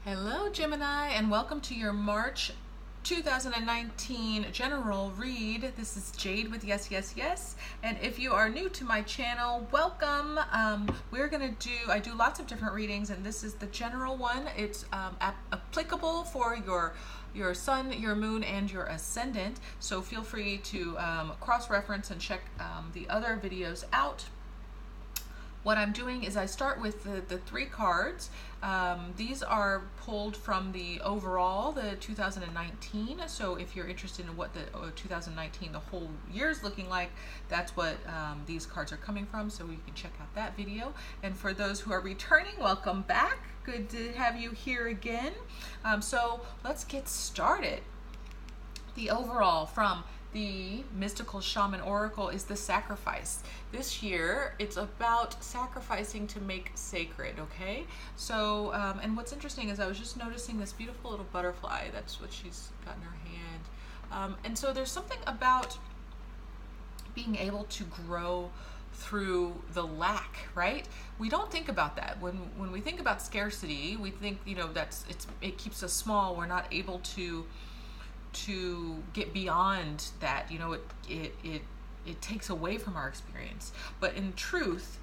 Hello Gemini, and welcome to your March 2019 general read. This is Jade with YesYesYes, and if you are new to my channel, welcome. I do lots of different readings, and this is the general one. It's applicable for your sun, your moon, and your ascendant, so feel free to cross-reference and check the other videos out. What I'm doing is I start with the three cards. These are pulled from the overall, the 2019. So if you're interested in what the 2019, the whole year is looking like, that's what these cards are coming from. So you can check out that video. And for those who are returning, welcome back. Good to have you here again. So let's get started. The overall from the Mystical Shaman Oracle is the sacrifice. This year, it's about sacrificing to make sacred, okay? So, and what's interesting is I was just noticing this beautiful little butterfly. That's what she's got in her hand. And so there's something about being able to grow through the lack, right? We don't think about that. When we think about scarcity, we think, you know, it keeps us small. We're not able to get beyond that. You know, it takes away from our experience. But in truth,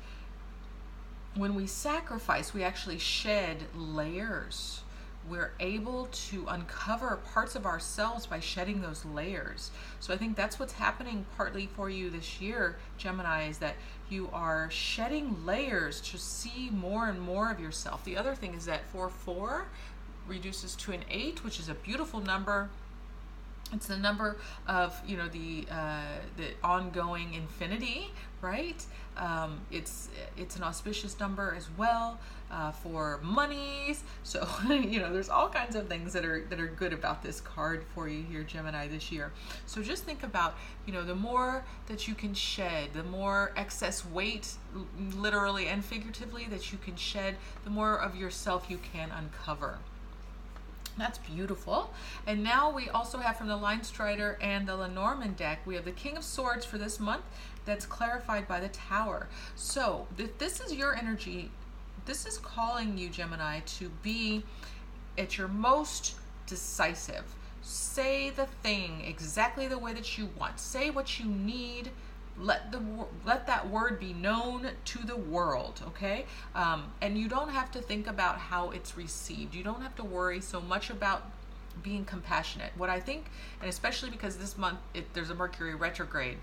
when we sacrifice, we actually shed layers. We're able to uncover parts of ourselves by shedding those layers. So I think that's what's happening partly for you this year, Gemini, is that you are shedding layers to see more and more of yourself. The other thing is that 4/4 reduces to an 8, which is a beautiful number. It's the number of, you know, the ongoing infinity, right? It's an auspicious number as well for monies. So you know, there's all kinds of things that are good about this card for you here, Gemini, this year. So just think about, you know, the more that you can shed, the more excess weight, literally and figuratively, that you can shed, the more of yourself you can uncover. That's beautiful. And now we also have from the Line Strider and the Lenormand deck, we have the King of Swords for this month that's clarified by the Tower. So this is your energy. This is calling you, Gemini, to be at your most decisive. Say the thing exactly the way that you want. Say what you need. Let that word be known to the world, okay? And you don't have to think about how it's received. You don't have to worry so much about being compassionate. What I think, and especially because this month there's a Mercury retrograde,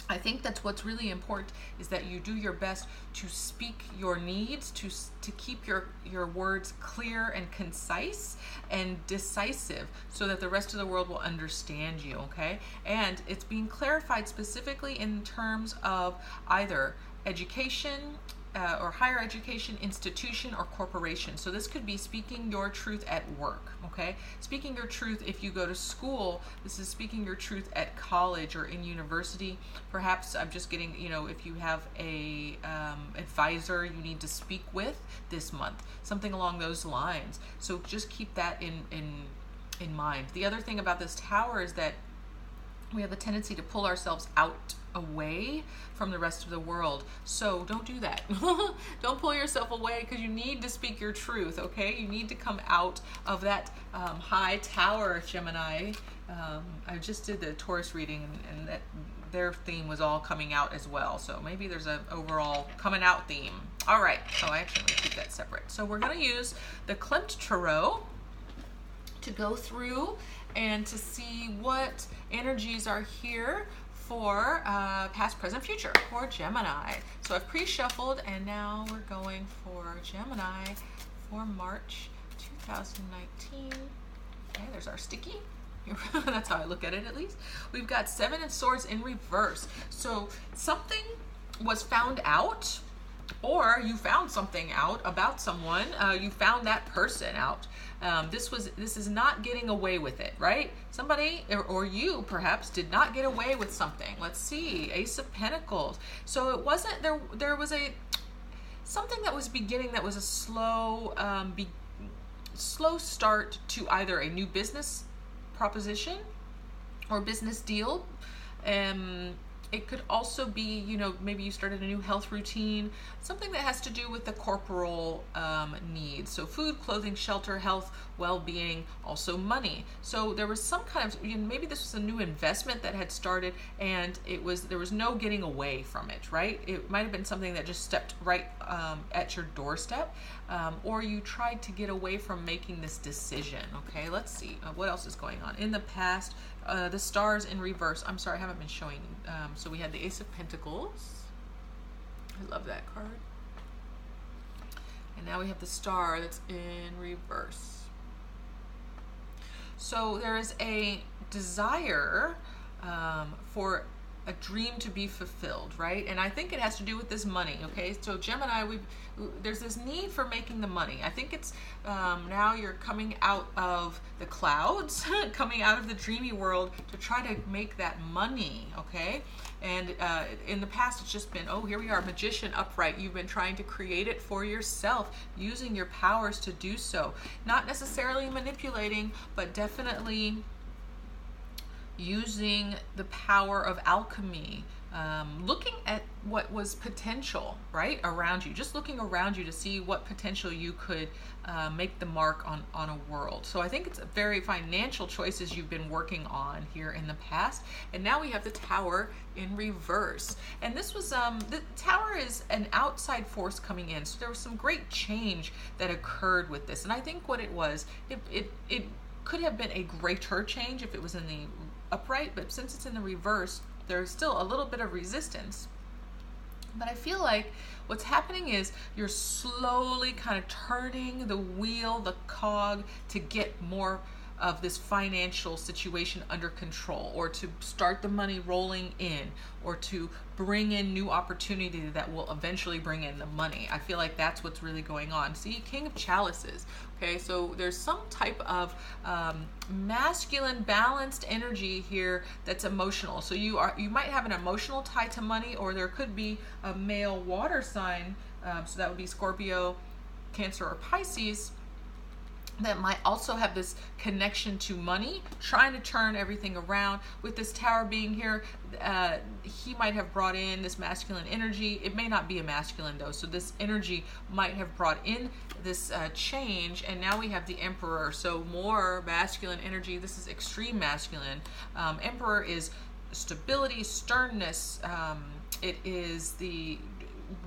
I think that's what's really important, is that you do your best to speak your needs, to keep your words clear and concise and decisive, so that the rest of the world will understand you, okay? And it's being clarified specifically in terms of either education, or higher education, institution, or corporation. So this could be speaking your truth at work, okay? Speaking your truth if you go to school. This is speaking your truth at college or in university. Perhaps I'm just getting, you know, if you have a advisor you need to speak with this month, something along those lines. So just keep that in mind. The other thing about this Tower is that we have a tendency to pull ourselves away from the rest of the world. So don't do that. Don't pull yourself away, because you need to speak your truth, okay? You need to come out of that high tower, Gemini. I just did the Taurus reading, and that their theme was all coming out as well. So maybe there's an overall coming out theme. All right. Oh, I actually want to keep that separate. So we're going to use the Klimt Tarot to go through and to see what energies are here for past, present, future for Gemini. So I've pre-shuffled, and now we're going for Gemini for March 2019. Okay, there's our sticky. That's how I look at it, at least. We've got 7 of Swords in reverse. So something was found out, or you found something out about someone. You found that person out. This is not getting away with it, right? Somebody, or you perhaps, did not get away with something. Let's see, Ace of Pentacles. So it wasn't, there was something that was beginning that was a slow start to either a new business proposition or business deal. It could also be, you know, maybe you started a new health routine, something that has to do with the corporal needs. So food, clothing, shelter, health, well-being, also money. So there was some kind of, you know, maybe this was a new investment that had started, and there was no getting away from it, right? It might have been something that just stepped right at your doorstep, or you tried to get away from making this decision. Okay, let's see what else is going on in the past. The stars in reverse. I'm sorry, I haven't been showing. So we had the Ace of Pentacles. I love that card. And now we have the star that's in reverse. So there is a desire for a dream to be fulfilled, right? And I think it has to do with this money, okay? So Gemini, there's this need for making the money. I think it's now you're coming out of the clouds, coming out of the dreamy world to try to make that money, okay? And in the past, it's just been, oh, here we are, magician upright. You've been trying to create it for yourself, using your powers to do so. Not necessarily manipulating, but definitely using the power of alchemy, looking at what was potential, right, around you, just looking around you to see what potential you could make the mark on a world. So I think it's very financial choices you've been working on here in the past. And now we have the Tower in reverse. And this was, the Tower is an outside force coming in. So there was some great change that occurred with this. And I think what it was, it could have been a greater change if it was in the upright, but since it's in the reverse, there's still a little bit of resistance. But I feel like what's happening is you're slowly kind of turning the wheel, the cog, to get more of this financial situation under control, or to start the money rolling in, or to bring in new opportunity that will eventually bring in the money. I feel like that's what's really going on. See, King of Chalices. Okay, so there's some type of masculine balanced energy here that's emotional. So you might have an emotional tie to money, or there could be a male water sign, so that would be Scorpio, Cancer, or Pisces, that might also have this connection to money, trying to turn everything around. With this Tower being here, he might have brought in this masculine energy. It may not be a masculine though, so this energy might have brought in this change. And now we have the Emperor, so more masculine energy. This is extreme masculine. Emperor is stability, sternness. It is the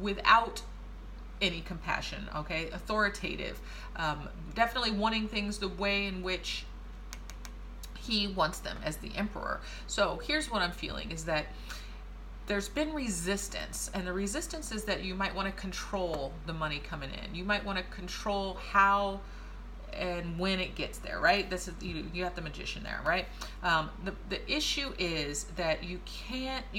without any compassion, okay? Authoritative, definitely wanting things the way in which he wants them as the Emperor. So here's what I'm feeling is that there's been resistance, and the resistance is that you might want to control the money coming in. You might want to control how and when it gets there, right? This is you got the Magician there, right? The issue is that you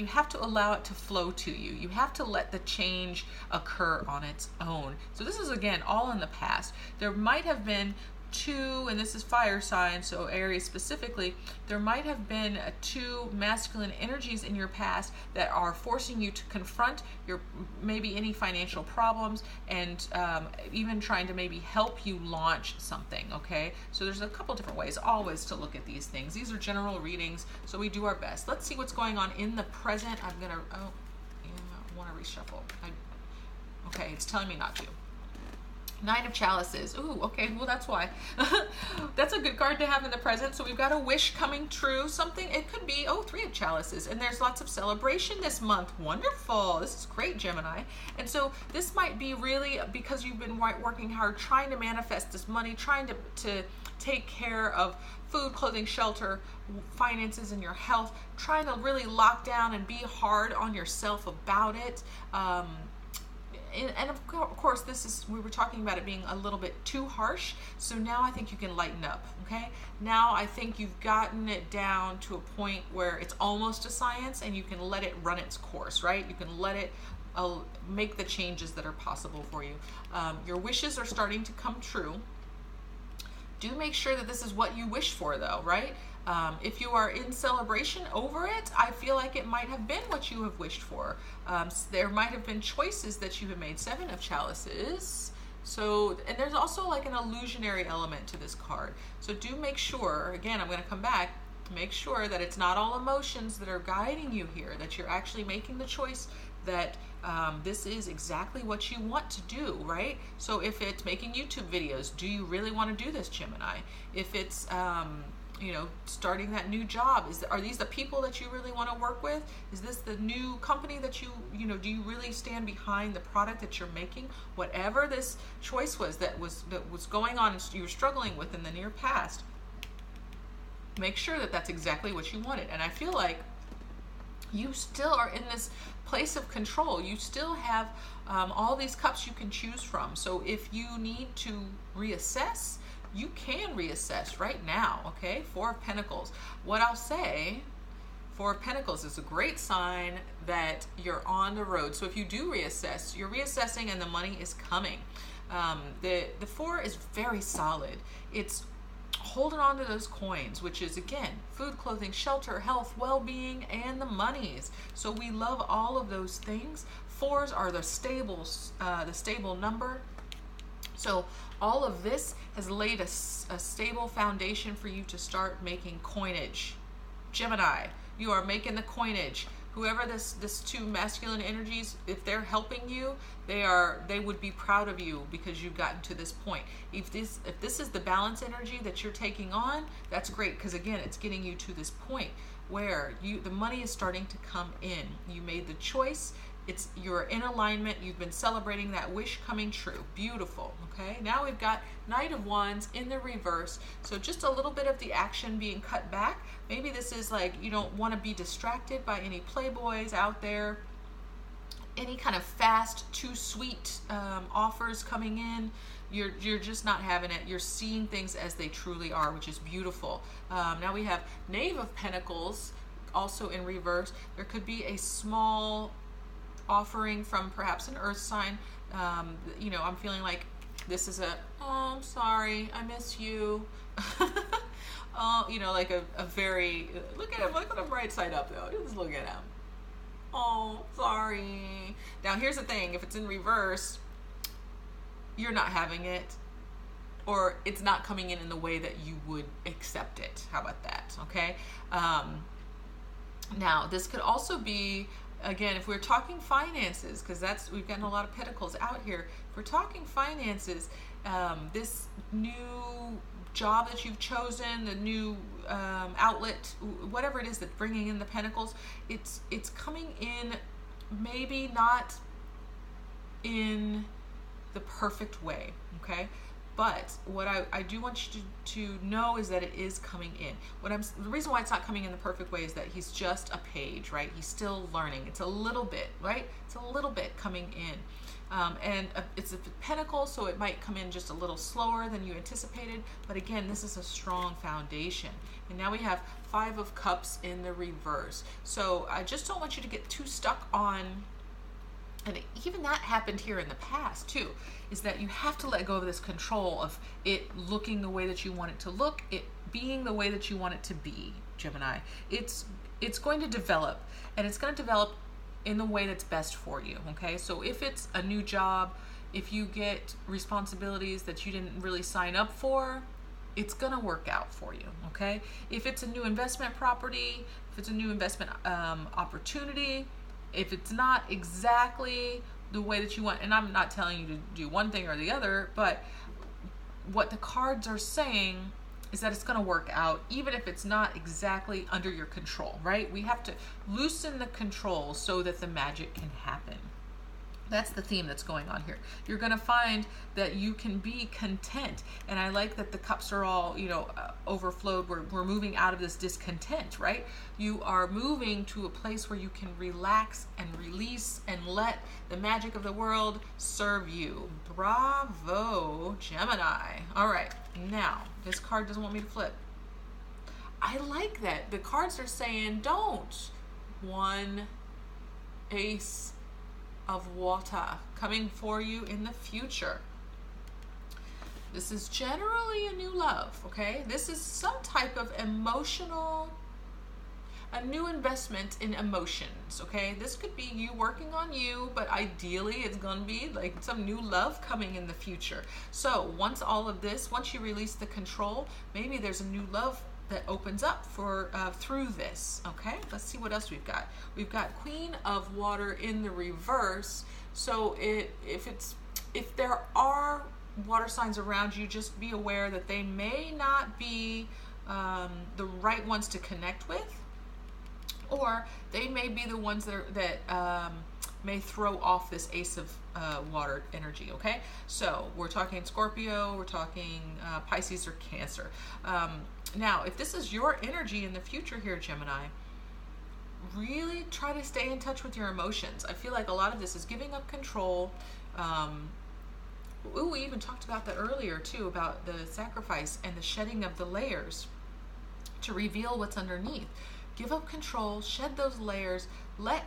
have to allow it to flow to you. You have to let the change occur on its own. So this is, again, all in the past. There might have been two, and this is fire sign, so Aries specifically, there might have been two masculine energies in your past that are forcing you to confront your maybe any financial problems, and even trying to maybe help you launch something, okay? So there's a couple different ways always to look at these things. These are general readings, so we do our best. Let's see what's going on in the present. I'm gonna, I want to reshuffle. Okay, it's telling me not to. Nine of Chalices. Ooh, okay, well, that's why. That's a good card to have in the present. So we've got a wish coming true. Something, it could be, oh, Three of Chalices. And there's lots of celebration this month. Wonderful. This is great, Gemini. And so this might be really because you've been working hard, trying to manifest this money, trying to take care of food, clothing, shelter, finances, and your health, trying to really lock down and be hard on yourself about it. And of course, we were talking about it being a little bit too harsh. So now I think you can lighten up, okay? Now I think you've gotten it down to a point where it's almost a science, and you can let it run its course, right? You can let it make the changes that are possible for you. Your wishes are starting to come true. Do make sure that this is what you wish for, though, right? If you are in celebration over it, I feel like it might have been what you have wished for. There might have been choices that you have made. Seven of Chalices. So, and there's also like an illusionary element to this card. So do make sure, again, I'm going to come back, Make sure that it's not all emotions that are guiding you here, that you're actually making the choice that this is exactly what you want to do, right? So if it's making YouTube videos, do you really want to do this, Gemini? If it's you know, starting that new job, are these the people that you really want to work with? Is this the new company that you know, do you really stand behind the product that you're making? Whatever this choice was that was going on and you were struggling with in the near past, make sure that that's exactly what you wanted. And I feel like you still are in this place of control. You still have all these cups you can choose from. So if you need to reassess, you can reassess right now, okay? Four of Pentacles. What I'll say, Four of Pentacles is a great sign that you're on the road. So if you do reassess, you're reassessing and the money is coming. The Four is very solid. It's holding on to those coins, which is, again, food, clothing, shelter, health, well-being, and the monies. So we love all of those things. Fours are the stable number. So all of this has laid a stable foundation for you to start making coinage. Gemini, you are making the coinage. Whoever this two masculine energies, if they're helping you, they would be proud of you because you've gotten to this point. If this is the balance energy that you're taking on, that's great, because again, it's getting you to this point where the money is starting to come in. You made the choice. You're in alignment. You've been celebrating that wish coming true. Beautiful. Okay, now we've got Knight of Wands in the reverse. So just a little bit of the action being cut back. Maybe this is like you don't want to be distracted by any playboys out there, any kind of fast, too sweet offers coming in. You're just not having it. You're seeing things as they truly are, which is beautiful. Now we have Knave of Pentacles also in reverse. There could be a small offering from perhaps an earth sign. You know, I'm feeling like this is oh, I'm sorry, I miss you. Oh, you know, like a very, look at him right side up though. Just look at him. Oh, sorry. Now here's the thing, if it's in reverse, you're not having it, or it's not coming in the way that you would accept it. How about that? Okay. Now this could also be, again, if we're talking finances, because we've gotten a lot of pentacles out here. If we're talking finances, this new job that you've chosen, the new outlet, whatever it is that's bringing in the pentacles, it's coming in maybe not in the perfect way, okay? But what I do want you to know is that it is coming in. The reason why it's not coming in the perfect way is that he's just a page, right? He's still learning. It's a little bit, right? It's a little bit coming in. It's a pentacle, so it might come in just a little slower than you anticipated. But again, this is a strong foundation. And now we have Five of Cups in the reverse. So I just don't want you to get too stuck on, and even that happened here in the past too, is that you have to let go of this control of it looking the way that you want it to look, it being the way that you want it to be, Gemini. It's going to develop, and it's going to develop in the way that's best for you, okay? So if it's a new job, if you get responsibilities that you didn't really sign up for, it's going to work out for you, okay? If it's a new investment property, if it's a new investment opportunity, if it's not exactly the way that you want, and I'm not telling you to do one thing or the other, but what the cards are saying is that it's going to work out, even if it's not exactly under your control, right? We have to loosen the control so that the magic can happen. That's the theme that's going on here. You're going to find that you can be content. And I like that the cups are all, you know, overflowed. We're moving out of this discontent, right? You are moving to a place where you can relax and release and let the magic of the world serve you. Bravo, Gemini. All right, now this card doesn't want me to flip. I like that. The cards are saying don't. One ace of water coming for you in the future. This is generally a new love, okay? This is some type of emotional, a new investment in emotions, okay? This could be you working on you, but ideally it's gonna be like some new love coming in the future. So once all of this, once you release the control, maybe there's a new love that opens up for through this. Okay, let's see what else we've got. We've got Queen of Water in the reverse. So if there are water signs around you, just be aware that they may not be the right ones to connect with, or they may be the ones that may throw off this Ace of Water energy. Okay, so we're talking Scorpio, we're talking Pisces or Cancer. Now, if this is your energy in the future here, Gemini, really try to stay in touch with your emotions. I feel like a lot of this is giving up control. We even talked about that earlier too, about the sacrifice and the shedding of the layers to reveal what's underneath. Give up control, shed those layers, let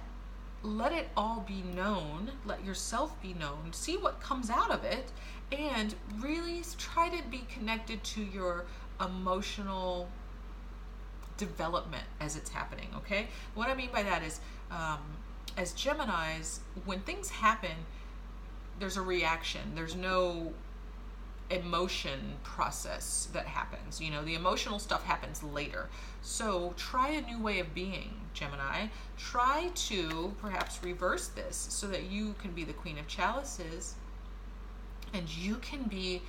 it all be known, let yourself be known, see what comes out of it, and really try to be connected to your emotional development as it's happening. Okay, what I mean by that is as Geminis, when things happen, there's a reaction, there's no emotion process that happens. You know, the emotional stuff happens later. So try a new way of being, Gemini. Try to perhaps reverse this so that you can be the Queen of Chalices and you can be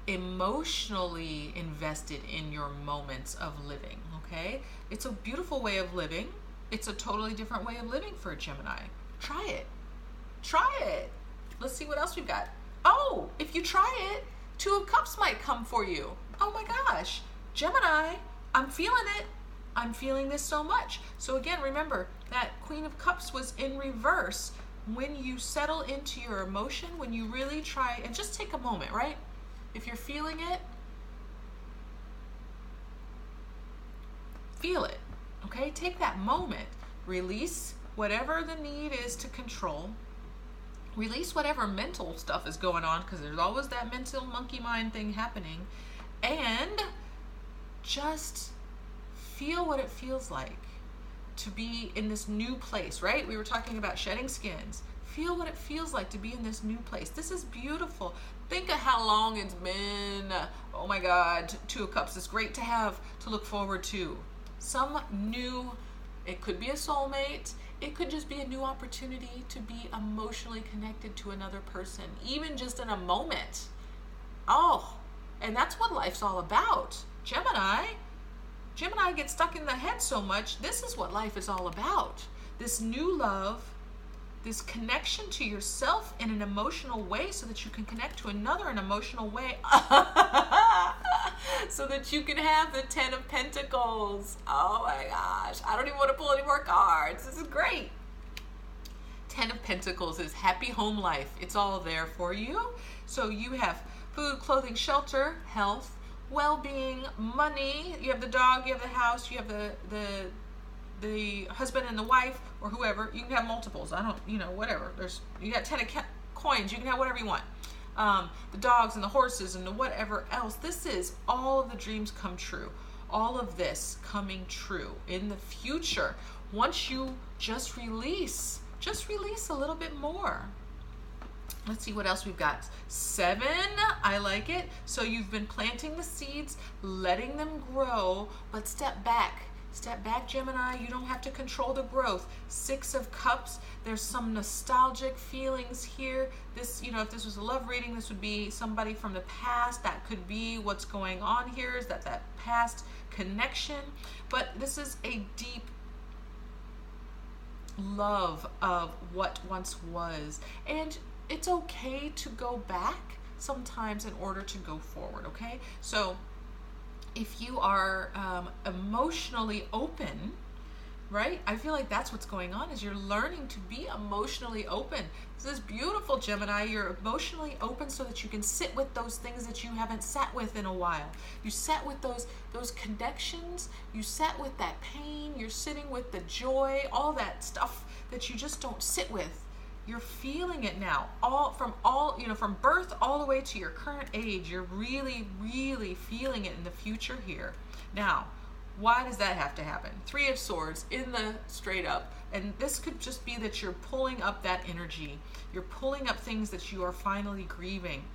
emotionally invested in your moments of living. Okay, it's a beautiful way of living. It's a totally different way of living for a Gemini. Try it. Try it. Let's see what else we've got. Oh, if you try it, Two of Cups might come for you. Oh my gosh, Gemini, I'm feeling it. I'm feeling this so much. So again, remember that Queen of Cups was in reverse. When you settle into your emotion, when you really try, and just take a moment, right? If you're feeling it, feel it, okay? Take that moment. Release whatever the need is to control. Release whatever mental stuff is going on, because there's always that mental monkey mind thing happening. And just feel what it feels like to be in this new place, right? We were talking about shedding skins. Feel what it feels like to be in this new place. This is beautiful. Think of how long it's been. Oh my God, Two of Cups is great to have, to look forward to. Some new, it could be a soulmate. It could just be a new opportunity to be emotionally connected to another person, even just in a moment. Oh, and that's what life's all about. Gemini gets stuck in the head so much. This is what life is all about. This new love, this connection to yourself in an emotional way so that you can connect to another in an emotional way. So that you can have the 10 of Pentacles. Oh my gosh. I don't even want to pull any more cards. This is great. 10 of Pentacles is happy home life. It's all there for you. So you have food, clothing, shelter, health, well-being, money. You have the dog, you have the house, you have the husband and the wife, or whoever. You can have multiples. I don't, you know, whatever. You got 10 of coins. You can have whatever you want. The dogs and the horses and the whatever else. This is all of the dreams come true. All of this coming true in the future. Once you just release a little bit more. Let's see what else we've got. 7, I like it. So you've been planting the seeds, letting them grow, but step back. Step back, Gemini. You don't have to control the growth. 6 of Cups. There's some nostalgic feelings here. This, you know, if this was a love reading, this would be somebody from the past. That could be what's going on here, is that past connection. But this is a deep love of what once was. And it's okay to go back sometimes in order to go forward, okay? So if you are emotionally open, right? I feel like that's what's going on, is you're learning to be emotionally open. This is beautiful, Gemini. You're emotionally open so that you can sit with those things that you haven't sat with in a while. You sat with those connections. You sat with that pain. You're sitting with the joy, all that stuff that you just don't sit with. You're feeling it now, from birth all the way to your current age. You're really, really feeling it in the future here. Now, why does that have to happen? 3 of Swords in the straight up. And this could just be that you're pulling up that energy. You're pulling up things that you are finally grieving.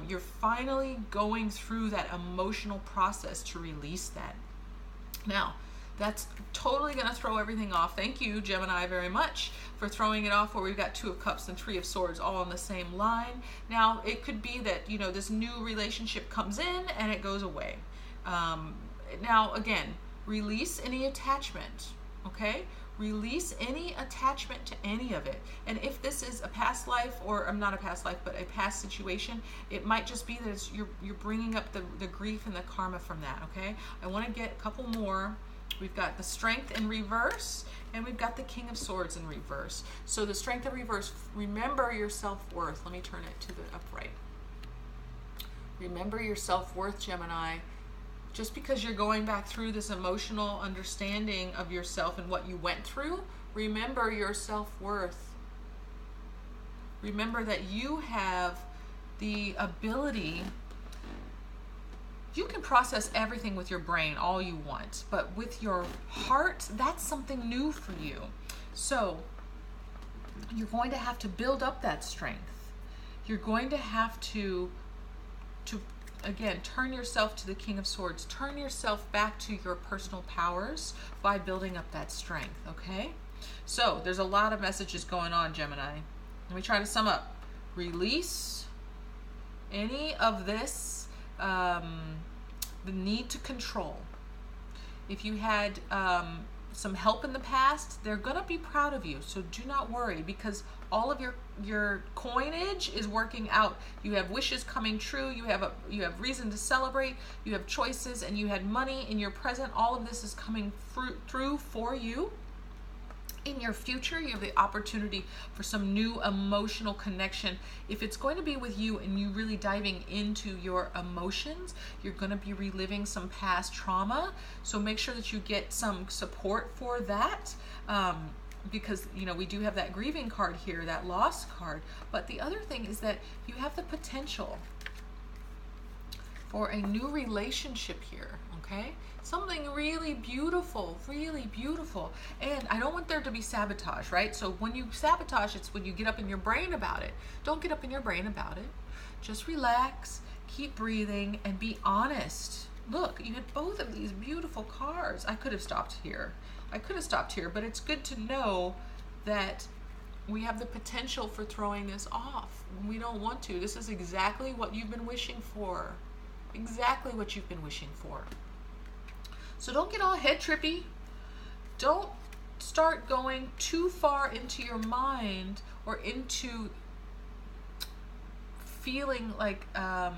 You're finally going through that emotional process to release that. Now, that's totally going to throw everything off. Thank you, Gemini, very much for throwing it off, where we've got 2 of Cups and 3 of Swords all on the same line. Now, it could be that, you know, this new relationship comes in and it goes away. Now, again, release any attachment, okay? Release any attachment to any of it. And if this is a past life, or not a past life, but a past situation, it might just be that it's, you're bringing up the grief and the karma from that, okay? I want to get a couple more. We've got the Strength in reverse, and we've got the King of Swords in reverse. So the Strength in reverse, remember your self-worth. Let me turn it to the upright. Remember your self-worth, Gemini. Just because you're going back through this emotional understanding of yourself and what you went through, remember your self-worth. Remember that you have the ability. You can process everything with your brain all you want, but with your heart, that's something new for you. So you're going to have to build up that strength. You're going to have to again, turn yourself to the King of Swords. Turn yourself back to your personal powers by building up that strength, okay? So there's a lot of messages going on, Gemini. Let me try to sum up. Release any of this, the need to control. If you had some help in the past, they're gonna be proud of you. So do not worry, because all of your coinage is working out. You have wishes coming true. You have reason to celebrate. You have choices, and you had money in your present. All of this is coming through for you. In your future, you have the opportunity for some new emotional connection. If it's going to be with you and you really diving into your emotions, you're going to be reliving some past trauma. So make sure that you get some support for that. Because, you know, we do have that grieving card here, that loss card. But the other thing is that you have the potential for a new relationship here, okay? Something really beautiful, really beautiful. And I don't want there to be sabotage, right? So when you sabotage, it's when you get up in your brain about it. Don't get up in your brain about it. Just relax, keep breathing, and be honest. Look, you had both of these beautiful cards. I could have stopped here. But it's good to know that we have the potential for throwing this off. We don't want to. This is exactly what you've been wishing for. Exactly what you've been wishing for. So don't get all head trippy. Don't start going too far into your mind or into feeling like that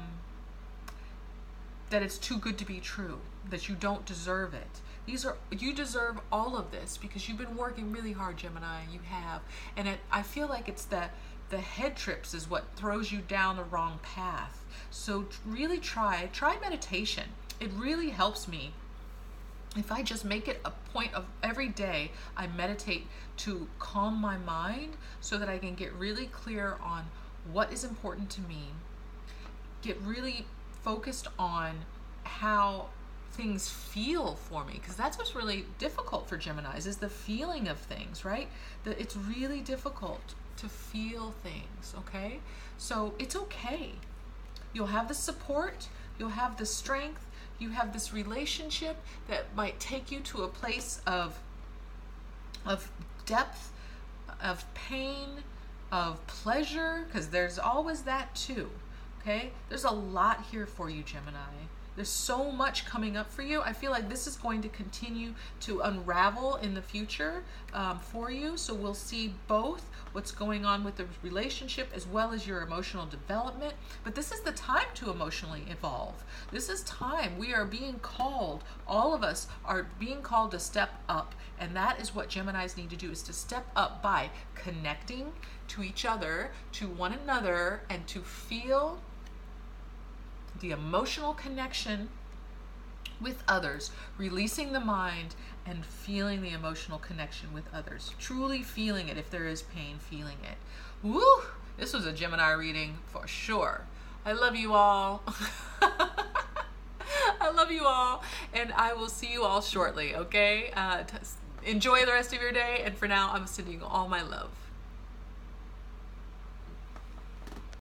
it's too good to be true, that you don't deserve it. You deserve all of this because you've been working really hard, Gemini. You have. And I feel like it's the head trips is what throws you down the wrong path. So really try meditation. It really helps me. If I just make it a point of every day, I meditate to calm my mind so that I can get really clear on what is important to me, get really focused on how things feel for me, because that's what's really difficult for Geminis, is the feeling of things, right? It's really difficult to feel things, okay? So it's okay. You'll have the support, you'll have the strength, you have this relationship that might take you to a place of depth, of pain, of pleasure, because there's always that too, okay? There's a lot here for you, Gemini. There's so much coming up for you. I feel like this is going to continue to unravel in the future for you. So we'll see both what's going on with the relationship as well as your emotional development. But this is the time to emotionally evolve. This is time. We are being called. All of us are being called to step up. And that is what Geminis need to do, is to step up by connecting to each other, to one another, and to feel the emotional connection with others, releasing the mind and feeling the emotional connection with others, truly feeling it. If there is pain, feeling it. Woo! This was a Gemini reading for sure. I love you all. I love you all, and I will see you all shortly, okay? Enjoy the rest of your day, and for now, I'm sending you all my love.